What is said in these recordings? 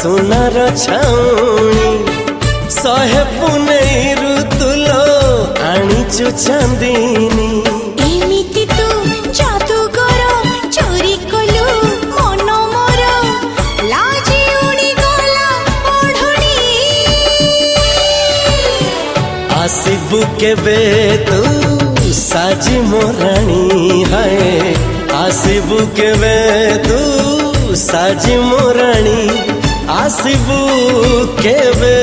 सुनार छाउणी सहे पुनई ऋतुलो आनीचु चांदीनी एमिति तू जादूगर चोरी कलु मन मोर लाजी उड़ी गला ओढ़णी आसिबु केबे तू साजी मोराणी है आसिबु केबे तू साजी मोराणी आसिबु केबे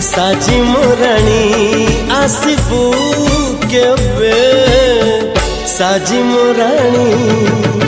साजी मोराणी आसिबु केबे साजी मोराणी।